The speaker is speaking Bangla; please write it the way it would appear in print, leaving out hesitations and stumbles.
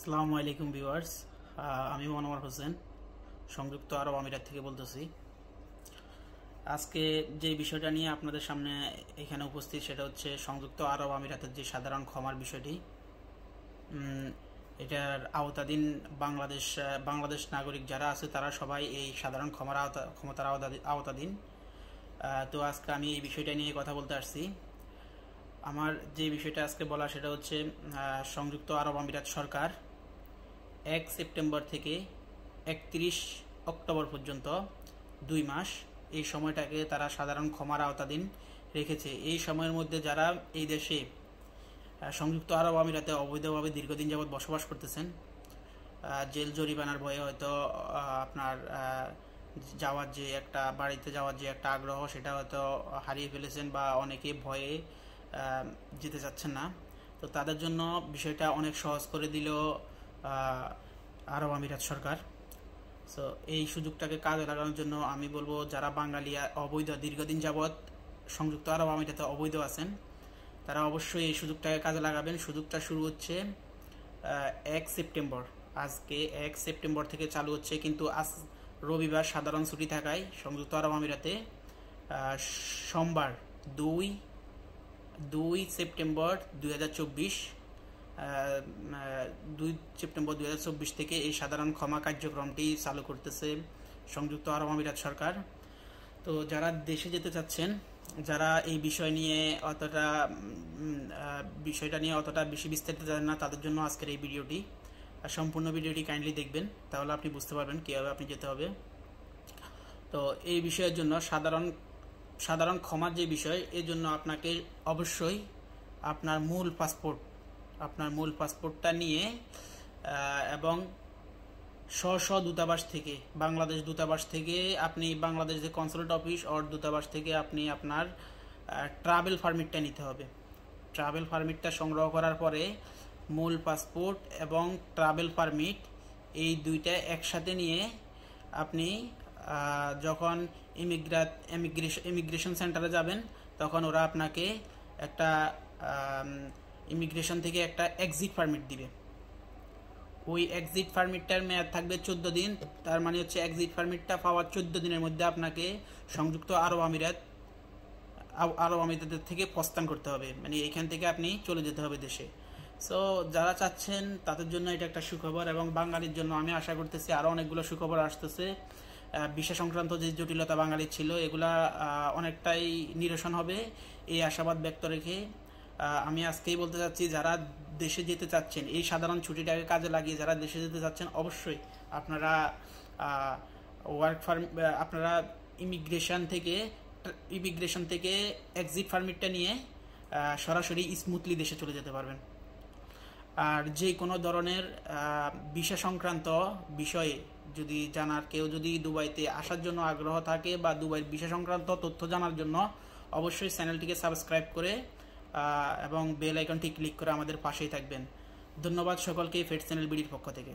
আসসালামু আলাইকুম ভিউয়ার্স, আমি মনোয়ার হোসেন সংযুক্ত আরব আমিরাত থেকে বলতেছি। আজকে যে বিষয়টা নিয়ে আপনাদের সামনে এখানে উপস্থিত সেটা হচ্ছে সংযুক্ত আরব আমিরাতের যে সাধারণ ক্ষমার বিষয়টি। এটার আওতাধীন বাংলাদেশ নাগরিক যারা আছে তারা সবাই এই সাধারণ ক্ষমতার আওতাধীন। তো আজকে আমি এই বিষয়টা নিয়ে কথা বলতে আসছি। আমার যে বিষয়টা আজকে বলা সেটা হচ্ছে সংযুক্ত আরব আমিরাত সরকার 1 সেপ্টেম্বর থেকে 31 অক্টোবর পর্যন্ত 2 মাস এই সময়টাকে তারা সাধারণ ক্ষমার আওতাধীন রেখেছে। এই সময়ের মধ্যে যারা এই দেশে সংযুক্ত আরব আমিরাতে অবৈধভাবে দীর্ঘদিন যাবৎ বসবাস করতেছেন, জেল জরিমানার ভয়ে হয়তো আপনার বাড়িতে যাওয়ার যে একটা আগ্রহ সেটা হয়তো হারিয়ে ফেলেছেন বা অনেকে ভয়ে যেতে চাচ্ছেন না। তো তাদের জন্য বিষয়টা অনেক সহজ করে দিল আরব আমিরাত সরকার। সো এই সুযোগটাকে কাজে লাগানোর জন্য আমি বলবো, যারা বাঙালি অবৈধ দীর্ঘদিন যাবৎ সংযুক্ত আরব আমিরাতে অবৈধ আছেন তারা অবশ্যই এই সুযোগটাকে কাজে লাগাবেন। সুযোগটা শুরু হচ্ছে 1 সেপ্টেম্বর। আজকে 1 সেপ্টেম্বর থেকে চালু হচ্ছে, কিন্তু আজ রবিবার সাধারণ ছুটি থাকায় সংযুক্ত আরব আমিরাতে সোমবার 2 সেপ্টেম্বর 2024 থেকে এই সাধারণ ক্ষমা কার্যক্রমটি চালু করতেছে সংযুক্ত আরব আমিরাত সরকার। তো যারা দেশে যেতে চাচ্ছেন, যারা এই বিষয়টা নিয়ে অতটা বেশি বিস্তারিত জানেন না, তাদের জন্য আজকের এই ভিডিওটি। সম্পূর্ণ ভিডিওটি কাইন্ডলি দেখবেন, তাহলে আপনি বুঝতে পারবেন কীভাবে আপনি যেতে হবে। তো এই বিষয়ের জন্য সাধারণ ক্ষমার যে বিষয়, এর জন্য আপনাকে অবশ্যই আপনার মূল পাসপোর্টটা নিয়ে এবং বাংলাদেশ দূতাবাস থেকে আপনি বাংলাদেশ যে কনসুলেট অফিস ওর দূতাবাস থেকে আপনি আপনার ট্রাভেল পারমিটটা নিতে হবে। ট্রাভেল পারমিটটা সংগ্রহ করার পরে মূল পাসপোর্ট এবং ট্রাভেল পারমিট এই দুইটা একসাথে নিয়ে আপনি যখন ইমিগ্রেশন সেন্টারে যাবেন, তখন ওরা আপনাকে একটা ইমিগ্রেশন থেকে একটা এক্সিট পারমিট দিবে। ওই এক্সিট পারমিটটার মেয়াদ থাকবে 14 দিন। তার মানে হচ্ছে এক্সিট পারমিটটা পাওয়ার 14 দিনের মধ্যে আপনাকে সংযুক্ত আরব আমিরাতের থেকে প্রস্থান করতে হবে, মানে এইখান থেকে আপনি চলে যেতে হবে দেশে। সো যারা চাচ্ছেন তাদের জন্য এটা একটা সুখবর, এবং বাঙালির জন্য আমি আশা করতেছি আরও অনেকগুলো সুখবর আসতেছে। ভিসা সংক্রান্ত যে জটিলতা বাঙালির ছিল এগুলা অনেকটাই নিরসন হবে, এই আশাবাদ ব্যক্ত রেখে আমি আজকেই বলতে চাচ্ছি, যারা দেশে যেতে চাচ্ছেন এই সাধারণ ছুটিটাকে কাজে লাগিয়ে যারা দেশে যেতে চাচ্ছেন, অবশ্যই আপনারা আপনারা ইমিগ্রেশন থেকে এক্সিট পারমিটটা নিয়ে সরাসরি স্মুথলি দেশে চলে যেতে পারবেন। আর যে কোনো ধরনের ভিসা সংক্রান্ত বিষয়ে যদি কেউ যদি দুবাইতে আসার জন্য আগ্রহ থাকে বা দুবাইয়ের ভিসা সংক্রান্ত তথ্য জানার জন্য অবশ্যই চ্যানেলটিকে সাবস্ক্রাইব করে এবং বেল আইকনটি ক্লিক করে আমাদের পাশেই থাকবেন। ধন্যবাদ সকলকে ফেড চ্যানেল বিডির পক্ষ থেকে।